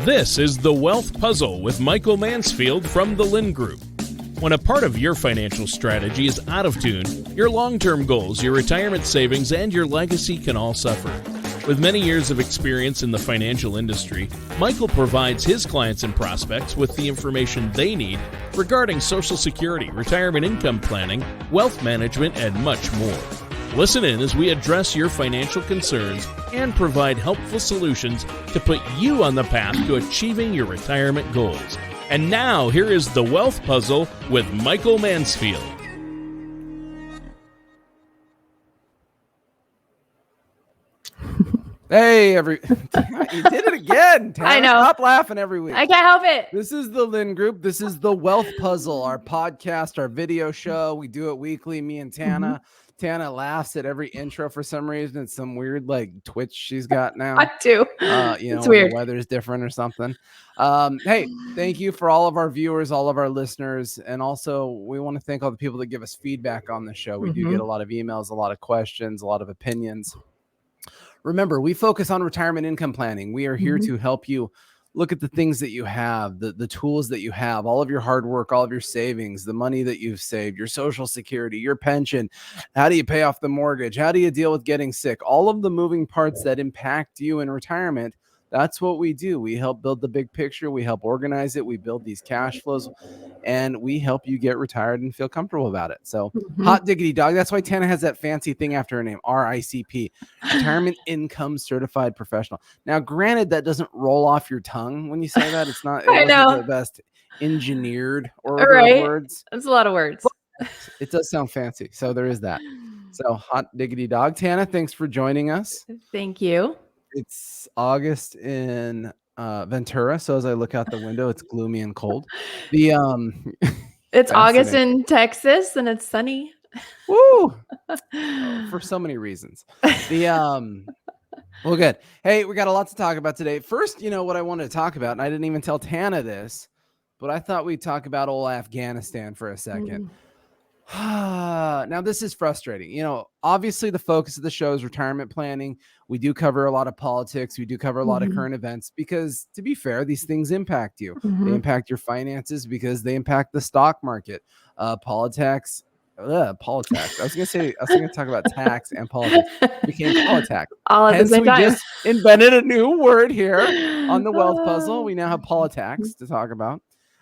This is The Wealth Puzzle with Michael Mansfield from the Lynn Group. When a part of your financial strategy is out of tune, your long-term goals, your retirement savings, and your legacy can all suffer. With many years of experience in the financial industry, Michael provides his clients and prospects with the information they need regarding Social Security, retirement income planning, wealth management, and much more. Listen in as we address your financial concerns and provide helpful solutions to put you on the path to achieving your retirement goals. And now, here is The Wealth Puzzle with Michael Mansfield. Hey, you did it again, Tana. I know. Stop laughing every week. I can't help it. This is the Lynn Group. This is The Wealth Puzzle, our podcast, our video show. We do it weekly, me and Tana. Tana laughs at every intro for some reason. It's some weird like twitch she's got now. I do. It's weird. The weather's different or something. Hey, thank you for all of our viewers, all of our listeners. And also we want to thank all the people that give us feedback on the show. We do get a lot of emails, a lot of questions, a lot of opinions. Remember, we focus on retirement income planning. We are here to help you look at the things that you have, the tools that you have, all of your hard work, all of your savings, the money that you've saved, your Social Security, your pension. How do you pay off the mortgage? How do you deal with getting sick? All of the moving parts that impact you in retirement. That's what we do. We help build the big picture. We help organize it. We build these cash flows, and we help you get retired and feel comfortable about it. So hot diggity dog. That's why Tana has that fancy thing after her name, RICP, Retirement Income Certified Professional. Now, granted, that doesn't roll off your tongue when you say that. It's not the best engineered order of words. That's a lot of words. But it does sound fancy. So there is that. So hot diggity dog. Tana, thanks for joining us. Thank you. It's August in Ventura, so as I look out the window, it's gloomy and cold. It's August in Texas, and it's sunny. Woo! For so many reasons. Well, good. Hey, we got a lot to talk about today. First, what I wanted to talk about, and I didn't even tell Tana this, but I thought we'd talk about old Afghanistan for a second. Now, this is frustrating. Obviously the focus of the show is retirement planning. We do cover a lot of politics. We do cover a lot of current events because, to be fair, these things impact you. They impact your finances because they impact the stock market. Politics. I was going to talk about tax and politics. It became politics. All at the same time. We just invented a new word here on the Wealth Puzzle. We now have politics to talk about.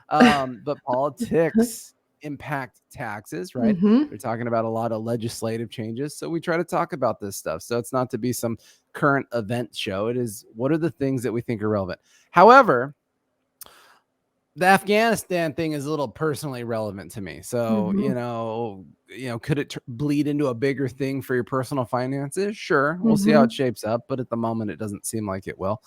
But politics impact taxes, right? They're talking about a lot of legislative changes. So we try to talk about this stuff. So it's not to be some current event show. It is, what are the things that we think are relevant? However, the Afghanistan thing is a little personally relevant to me. So, could it bleed into a bigger thing for your personal finances? Sure. We'll see how it shapes up. But at the moment, it doesn't seem like it will.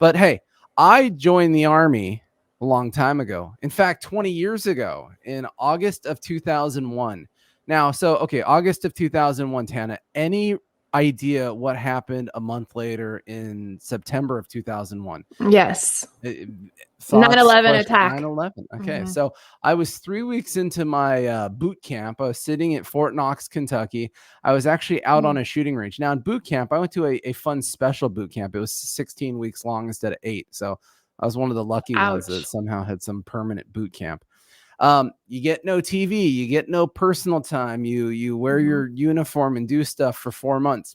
But hey, I joined the Army a long time ago. In fact, 20 years ago, in August of 2001. Now, August of 2001, Tana, any idea what happened a month later in September of 2001? Yes. 9/11 attack. 9/11. Okay. So I was 3 weeks into my boot camp. I was sitting at Fort Knox, Kentucky. I was actually out on a shooting range. Now in boot camp, I went to a fun special boot camp. It was 16 weeks long instead of 8. So I was one of the lucky ones that somehow had some permanent boot camp. You get no TV, you get no personal time. You wear your uniform and do stuff for 4 months.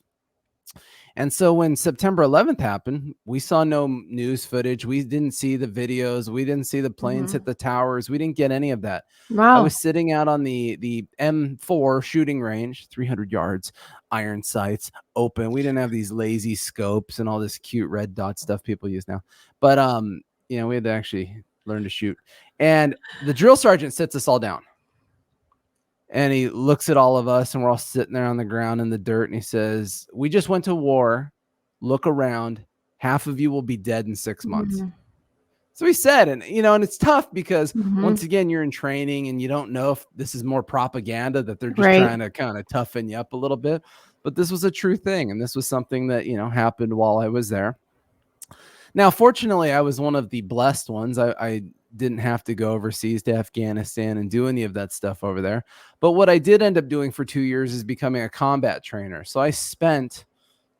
And so when September 11th happened, we saw no news footage. We didn't see the videos. We didn't see the planes hit the towers. We didn't get any of that. Wow. I was sitting out on the M4 shooting range, 300 yards, iron sights, open. We didn't have these lazy scopes and all this cute red dot stuff people use now. But, we had to actually learn to shoot. And the drill sergeant sits us all down. And he looks at all of us, and we're all sitting there on the ground in the dirt. And he says, "We just went to war. Look around. Half of you will be dead in 6 months." So he said, and it's tough because once again, you're in training and you don't know if this is more propaganda that they're just trying to kind of toughen you up a little bit. But this was a true thing. And this was something that, happened while I was there. Now, fortunately, I was one of the blessed ones. I didn't have to go overseas to Afghanistan and do any of that stuff over there. But what I did end up doing for 2 years is becoming a combat trainer. So I spent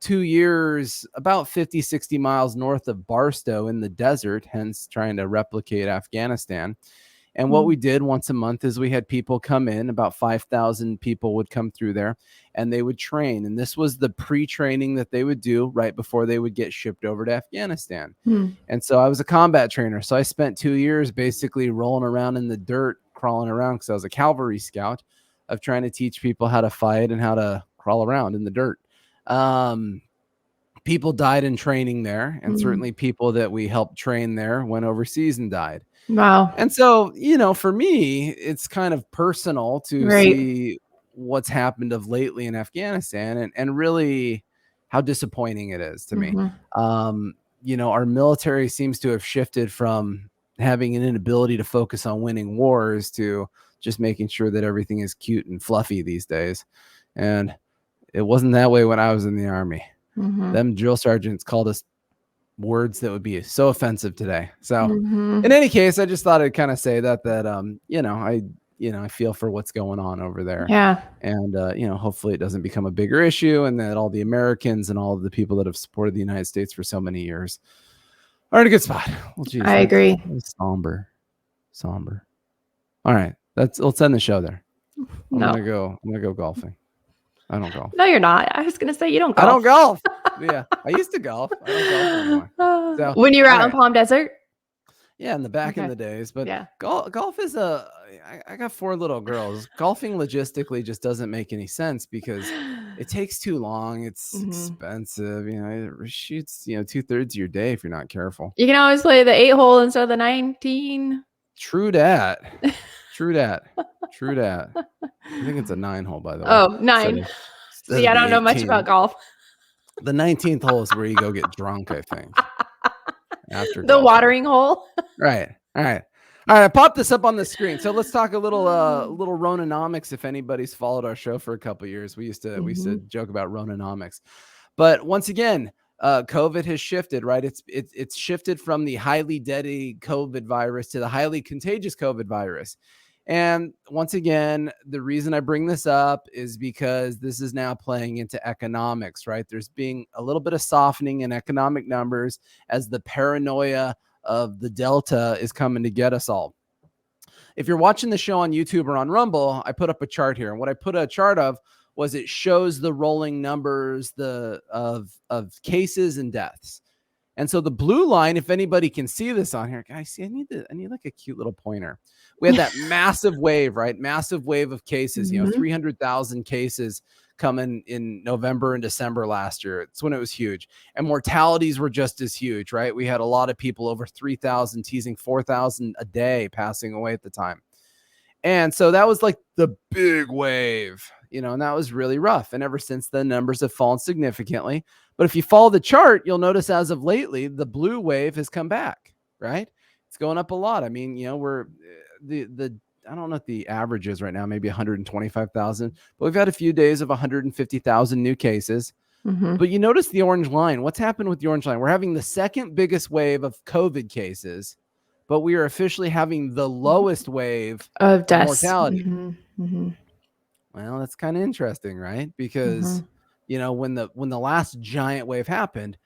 2 years, about 50, 60 miles north of Barstow in the desert, hence trying to replicate Afghanistan. And what we did once a month is we had people come in, about 5,000 people would come through there, and they would train. And this was the pre-training that they would do right before they would get shipped over to Afghanistan. And so I was a combat trainer. So I spent 2 years basically rolling around in the dirt, crawling around, because I was a cavalry scout, of trying to teach people how to fight and how to crawl around in the dirt. People died in training there, and certainly people that we helped train there went overseas and died. Wow. And so, for me, it's kind of personal to see what's happened of lately in Afghanistan, and really how disappointing it is to me. Our military seems to have shifted from having an inability to focus on winning wars to just making sure that everything is cute and fluffy these days. And it wasn't that way when I was in the Army. Them drill sergeants called us words that would be so offensive today. So in any case, I just thought I'd kind of say that I feel for what's going on over there. Yeah. And hopefully it doesn't become a bigger issue, and that all the Americans and all of the people that have supported the United States for so many years are in a good spot. Well, geez, I agree. Somber. All right. Let's end the show there. I'm gonna go golfing. I don't golf. No, you're not. I was gonna say you don't golf. I don't golf. Yeah, I used to golf. I don't golf anymore. So, when you were out in Palm Desert? Yeah, in the days. But yeah, golf is I got 4 little girls. Golfing logistically just doesn't make any sense because it takes too long. It's expensive. It shoots 2/3 of your day if you're not careful. You can always play the 8-hole instead of the 19. True that. I think it's a 9-hole, by the way. Oh, 9. See, I don't know much about golf. The 19th hole is where you go get drunk, I think. After the watering hole. Right. All right. I popped this up on the screen. So let's talk a little Ronanomics. If anybody's followed our show for a couple of years, we used to joke about Ronanomics. But once again, COVID has shifted, right? It's shifted from the highly deadly COVID virus to the highly contagious COVID virus. And once again, the reason I bring this up is because this is now playing into economics, right? There's being a little bit of softening in economic numbers as the paranoia of the Delta is coming to get us all. If you're watching the show on YouTube or on Rumble, I put up a chart here. And what I put a chart of was it shows the rolling numbers of cases and deaths. And so the blue line, if anybody can see this on here, guys, see, I need like a cute little pointer. We had that massive wave, right? Massive wave of cases, 300,000 cases coming in November and December last year. It's when it was huge. And mortalities were just as huge, right? We had a lot of people, over 3,000, teasing 4,000 a day passing away at the time. And so that was like the big wave, and that was really rough. And ever since then, numbers have fallen significantly. But if you follow the chart, you'll notice as of lately, the blue wave has come back, right? It's going up a lot. I mean, we're I don't know what the average is right now, maybe 125,000, but we've had a few days of 150,000 new cases. But you notice the orange line. What's happened with the orange line? We're having the second biggest wave of COVID cases, but we are officially having the lowest wave of deaths. Mortality. Well, that's kind of interesting, right? Because when the last giant wave happened,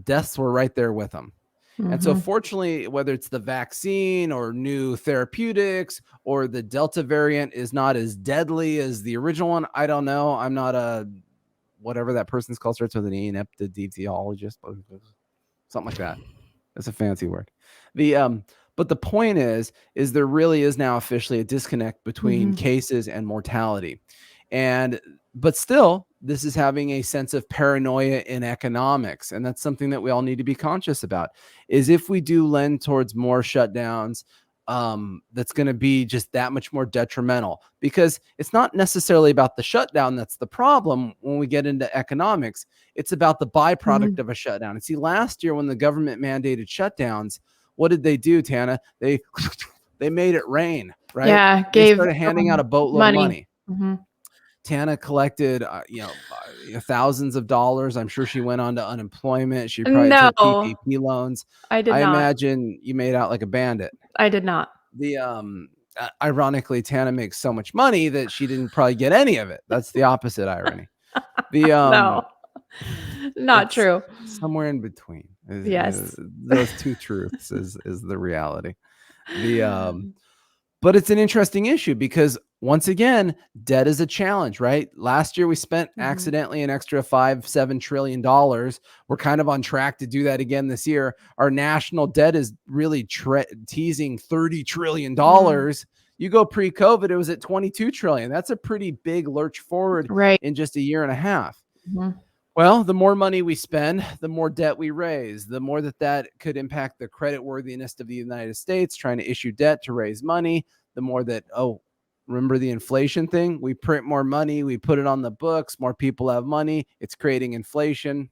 deaths were right there with them. And so fortunately, whether it's the vaccine or new therapeutics or the Delta variant is not as deadly as the original one, I don't know. I'm not a whatever that person's called, starts with an E, an epidemiologist, something like that. That's a fancy word. But the point is there really is now officially a disconnect between cases and mortality. But still, this is having a sense of paranoia in economics. And that's something that we all need to be conscious about, is if we do lend towards more shutdowns, that's going to be just that much more detrimental, because it's not necessarily about the shutdown that's the problem. When we get into economics, it's about the byproduct of a shutdown. And see, last year when the government mandated shutdowns, what did they do, Tana? They made it rain, right? Yeah, they started handing out a boatload of money. Tana collected, thousands of dollars. I'm sure she went on to unemployment. She probably took PPP loans. I not. Imagine you made out like a bandit. I did not. Ironically, Tana makes so much money that she didn't probably get any of it. That's the opposite irony. No. Not true. Somewhere in between. Yes. Those two truths is the reality. But it's an interesting issue because once again, debt is a challenge, right? Last year we spent accidentally an extra $5-7 trillion. We're kind of on track to do that again this year. Our national debt is really teasing $30 trillion. You go pre-COVID, it was at 22 trillion. That's a pretty big lurch forward in just a year and a half. Well, the more money we spend, the more debt we raise, the more that could impact the credit worthiness of the United States, trying to issue debt to raise money, the more that, remember the inflation thing? We print more money, we put it on the books, more people have money, it's creating inflation.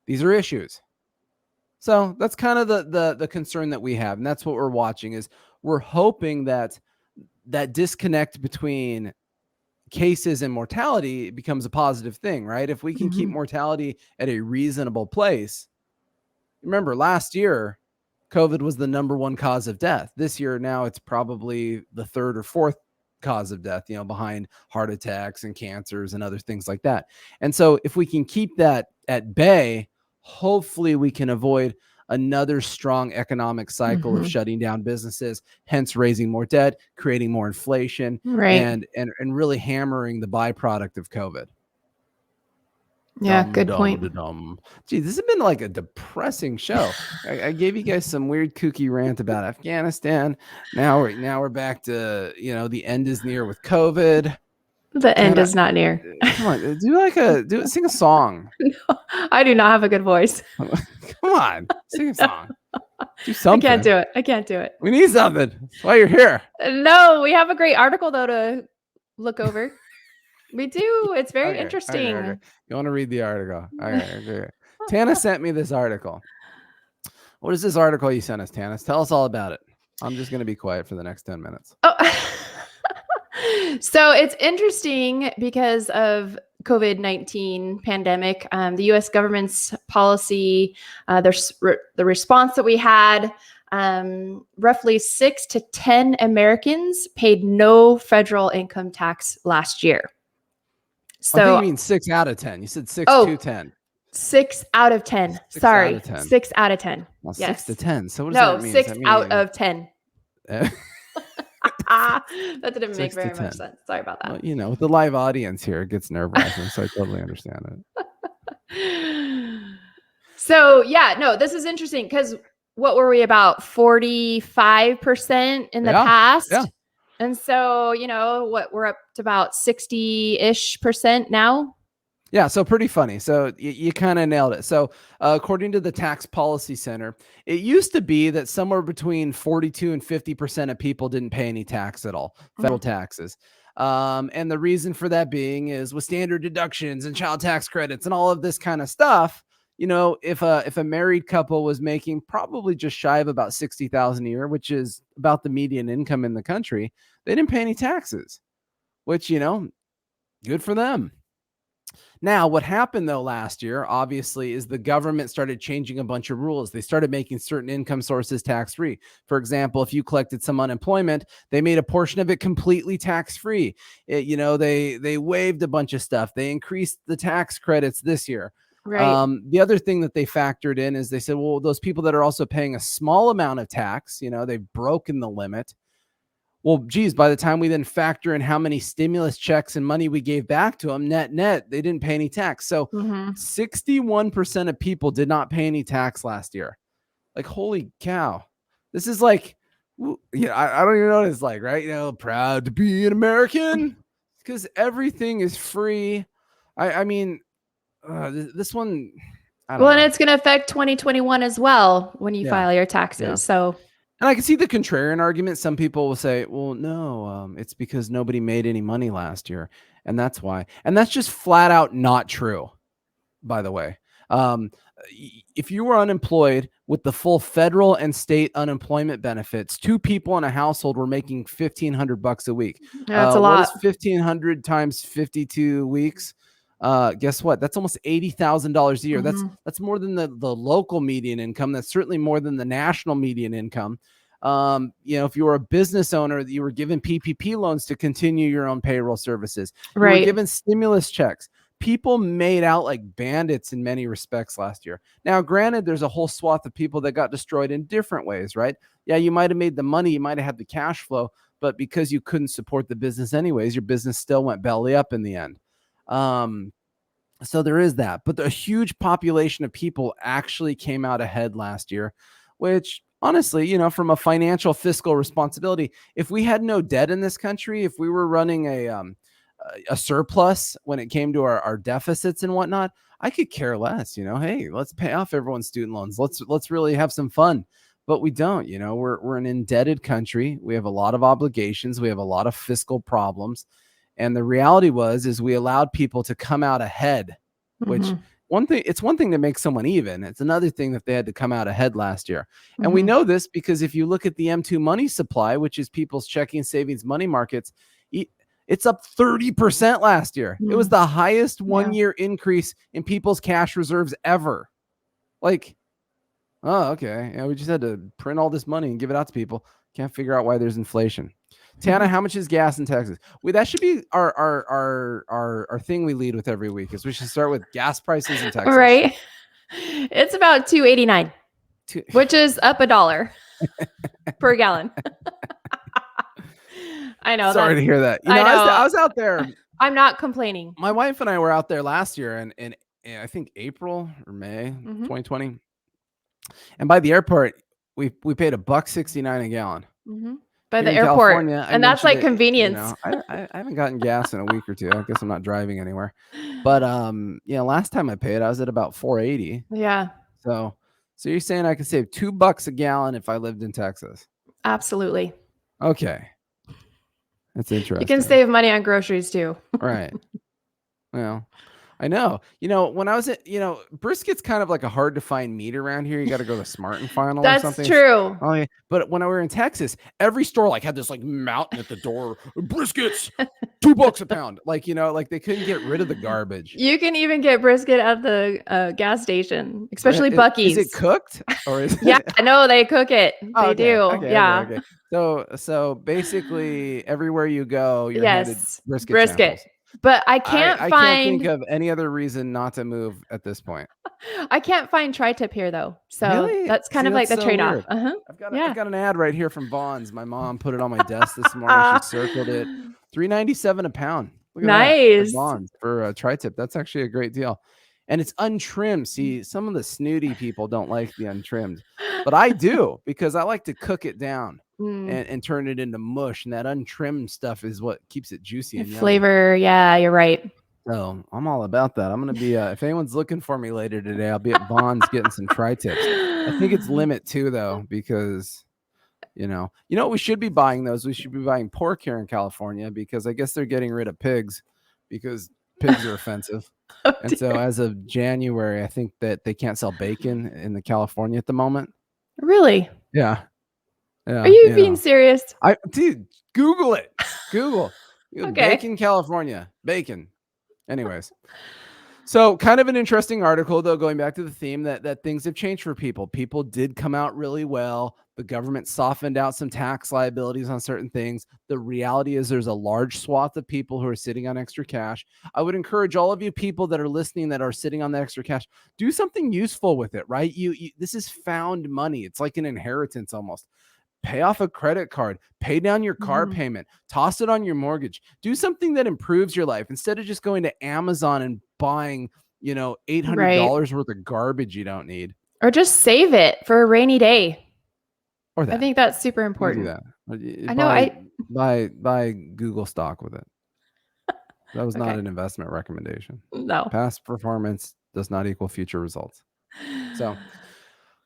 These are issues. So that's kind of the concern that we have. And that's what we're watching is we're hoping that disconnect between cases and mortality becomes a positive thing, right? If we can keep mortality at a reasonable place. Remember, last year, COVID was the number one cause of death. This year, now it's probably the third or fourth cause of death, behind heart attacks and cancers and other things like that. And so if we can keep that at bay, hopefully we can avoid another strong economic cycle of shutting down businesses, hence raising more debt, creating more inflation, and really hammering the byproduct of COVID. Yeah, good point. Gee, this has been like a depressing show. I gave you guys some weird kooky rant about Afghanistan. Now we're back to, the end is near with COVID. The end is not near. Come on, sing a song. No, I do not have a good voice. Come on, sing a song. Do something. I can't do it. We need something. That's why you're here. No, we have a great article though to look over. We do. It's very interesting. Okay. You want to read the article? Okay. Tana sent me this article. What is this article you sent us, Tana? Tell us all about it. I'm just going to be quiet for the next 10 minutes. So it's interesting because of COVID-19 pandemic, the U.S. government's policy, the response that we had, roughly 6 to 10 Americans paid no federal income tax last year. So I think you mean 6 out of 10. You said 6 to 10. 6 out of 10. 6 out of 10. 6 out of 10. Well, yes. 6 to 10. So what does that mean? 6 out of 10. That didn't make very much sense. Sorry about that. Well, with the live audience here, it gets nerve-wracking, so I totally understand it. So, this is interesting because what were we about 45% in the past? Yeah. And so, we're up to about 60-ish% now. Yeah, so pretty funny. So you kind of nailed it. So according to the Tax Policy Center, it used to be that somewhere between 42 and 50% of people didn't pay any tax at all, federal taxes. And the reason for that being is with standard deductions and child tax credits and all of this kind of stuff, if a married couple was making probably just shy of about $60,000 a year, which is about the median income in the country, they didn't pay any taxes, which, good for them. Now, what happened though last year, obviously, is the government started changing a bunch of rules. They started making certain income sources tax-free. For example, if you collected some unemployment, they made a portion of it completely tax-free. They waived a bunch of stuff. They increased the tax credits this year. Right. The other thing that they factored in is they said, well, those people that are also paying a small amount of tax, they've broken the limit. Well, geez, by the time we then factor in how many stimulus checks and money we gave back to them, net, they didn't pay any tax. So 61% of people did not pay any tax last year. Like, holy cow. This is like, I don't even know what it's like, right? Proud to be an American because everything is free. I mean, this one. I don't know. And it's going to affect 2021 as well when you file your taxes. Yeah. So. And I can see the contrarian argument. Some people will say, well, no, it's because nobody made any money last year. And that's why. And that's just flat out not true, by the way. If you were unemployed with the full federal and state unemployment benefits, 2 people in a household were making $1,500 a week. That's a lot. What is 1,500 times 52 weeks? Guess what? That's almost $80,000 a year. That's more than the local median income. That's certainly more than the national median income. If you were a business owner, you were given PPP loans to continue your own payroll services. You were given stimulus checks. people made out like bandits in many respects last year. Now, granted, there's a whole swath of people that got destroyed in different ways, right? Yeah, you might have made the money, you might have had the cash flow, but because you couldn't support the business anyways, your business still went belly up in the end. So there is that, but the huge population of people actually came out ahead last year, which honestly, from a financial fiscal responsibility, if we had no debt in this country, if we were running a surplus when it came to our deficits and whatnot, I could care less. Hey, let's pay off everyone's student loans. Let's really have some fun. But we don't. We're an indebted country. We have a lot of obligations. We have a lot of fiscal problems. And the reality is we allowed people to come out ahead, which it's one thing to make someone even. It's another thing that they had to come out ahead last year. And we know this because if you look at the M2 money supply, which is people's checking, savings, money markets, it's up 30% last year. It was the highest 1 year increase in people's cash reserves ever. Like, oh, okay. Yeah, we just had to print all this money and give it out to people. Can't figure out why there's inflation. Tana, how much is gas in Texas? That should be our thing we lead with every week. Is we should start with gas prices in Texas. Right. It's about $2.89, which is up $1 per gallon. I know. Sorry to hear that. I was out there. I'm not complaining. My wife and I were out there last year in I think April or May 2020. And by the airport, we paid $1.69 a gallon. By the airport, and that's like convenience. I haven't gotten gas in a week or two. I guess I'm not driving anywhere. But last time I paid, I was at about $4.80. Yeah. So you're saying I could save $2 a gallon if I lived in Texas? Absolutely. Okay. That's interesting. You can save money on groceries too. Right. Well, I know. When I was at, brisket's kind of like a hard to find meat around here. You got to go to Smart and Final or something. That's true. Oh, yeah. But when I were in Texas, every store had this mountain at the door. Briskets, $2 a pound. They couldn't get rid of the garbage. You can even get brisket at the gas station, especially Buc-ee's. Is it cooked or is Yeah, I know they cook it. They do. Okay, yeah. Okay. So basically, everywhere you go, you're handed brisket. Samples. But I can't I can't think of any other reason not to move at this point. I can't find tri-tip here though. So really? that's kind of like the trade-off. I've got an ad right here from Vons. My mom put it on my desk this morning. She circled it. $3.97 a pound. Look at nice. That. Vons for a tri-tip. That's actually a great deal. And it's untrimmed. See, some of the snooty people don't like the untrimmed, but I do because I like to cook it down. And turn it into mush, and that untrimmed stuff is what keeps it juicy and flavor. Yummy. Yeah, you're right. So I'm all about that. I'm gonna be if anyone's looking for me later today, I'll be at Bond's getting some tri-tips. I think it's limit too though, because what we should be buying those. We should be buying pork here in California because I guess they're getting rid of pigs because pigs are offensive. And so as of January, I think that they can't sell bacon in the California at the moment. Really? Yeah. Yeah, are you being serious? Dude, Google it. Google okay. Bacon, California. Bacon. Anyways. So kind of an interesting article, though, going back to the theme that things have changed for people. People did come out really well. The government softened out some tax liabilities on certain things. The reality is there's a large swath of people who are sitting on extra cash. I would encourage all of you people that are listening that are sitting on the extra cash, do something useful with it, right? This is found money. It's like an inheritance almost. Pay off a credit card, pay down your car payment, toss it on your mortgage, do something that improves your life instead of just going to Amazon and buying, $800 worth of garbage you don't need. Or just save it for a rainy day. Or that. I think that's super important. Do that. Buy Google stock with it. That was not an investment recommendation. No. Past performance does not equal future results. So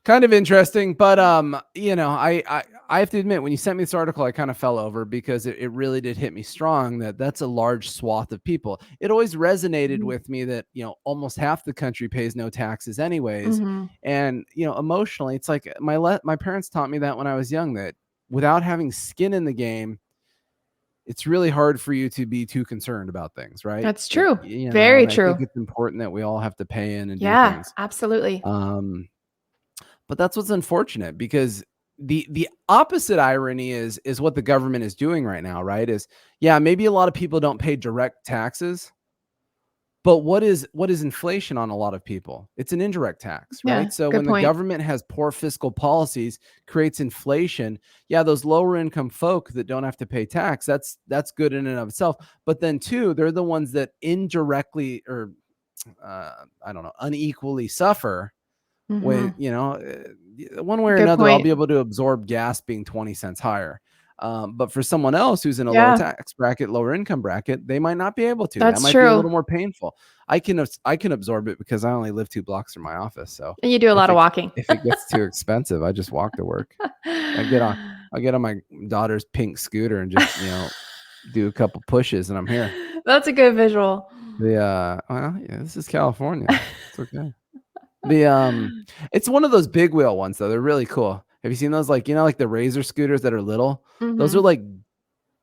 kind of interesting, but I have to admit, when you sent me this article, I kind of fell over because it really did hit me strong that's a large swath of people. It always resonated with me that almost half the country pays no taxes anyways, and emotionally, it's like my parents taught me that when I was young, that without having skin in the game, it's really hard for you to be too concerned about things, right? That's true. Very true. I think it's important that we all have to pay in and do things. Absolutely. But that's what's unfortunate because the opposite irony is what the government is doing right now, right? Maybe a lot of people don't pay direct taxes, But what is inflation on a lot of people? It's an indirect tax, Yeah, right? So good when the point. government has poor fiscal policies, creates inflation. Yeah, those lower income folk that don't have to pay tax, that's good in and of itself. But then too, they're the ones that indirectly or I don't know, unequally suffer when, one way or Good another, I'll point. be able to absorb gas being 20 cents higher. But for someone else who's in a lower Yeah, tax bracket, lower income bracket, they might not be able to. That that's might be a true. little more painful. I can absorb it because I only live 2 blocks from my office. So And you do a lot of walking. if it gets too expensive, I just walk to work. I get on my daughter's pink scooter and just, do a couple pushes and I'm here. That's a good visual. This is California. It's okay. It's one of those big wheel ones though. They're really cool. Have you seen those? Like, like the Razor scooters that are little? Those are Mhm. like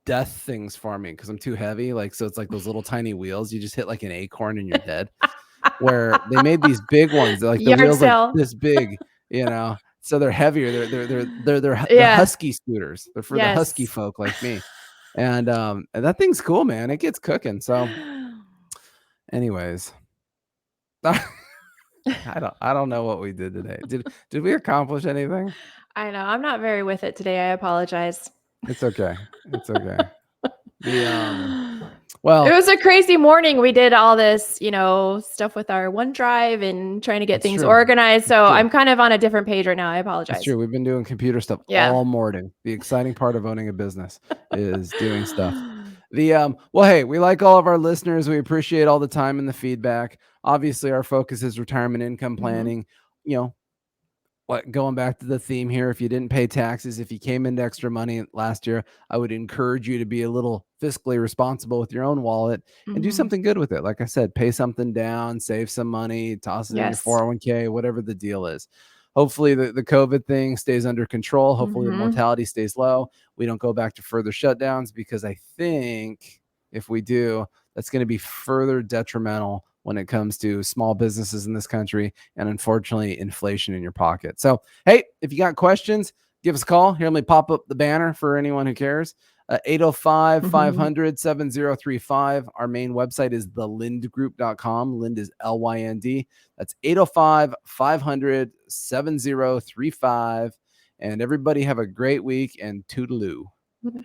death things for me because I'm too heavy. Like, so it's like those little tiny wheels. You just hit like an acorn and you're dead. Where they made these big ones, they're like the Yard wheels like sale. this big, so they're heavier. They're the Yeah. husky scooters. They're for the husky Yes. folk like me. And that thing's cool, man. It gets cooking. So, anyways. I don't know what we did today. Did we accomplish anything? I know. I'm not very with it today. I apologize. It's okay. It's okay. It Well, was a crazy morning. We did all this, stuff with our OneDrive and trying to get it's things true. organized. So true. I'm kind of on a different page right now. I It's apologize. true. We've been doing computer stuff Yeah. all morning. The exciting part of owning a business is doing stuff. Well, hey, we like all of our listeners. We appreciate all the time and the feedback. Obviously, our focus is retirement income planning. Going back to the theme here, if you didn't pay taxes, if you came into extra money last year, I would encourage you to be a little fiscally responsible with your own wallet and do Mhm. something good with it. Like I said, pay something down, save some money, toss it in your Yes. 401k, whatever the deal is. Hopefully the COVID thing stays under control. Hopefully the Mhm. mortality stays low. We don't go back to further shutdowns because I think if we do, that's going to be further detrimental when it comes to small businesses in this country and unfortunately inflation in your pocket. So, hey, if you got questions, give us a call. Here, let me pop up the banner for anyone who cares. 805-500-7035. Our main website is thelindgroup.com. Lind is LYND. That's 805-500-7035. And everybody have a great week and toodaloo. Yes.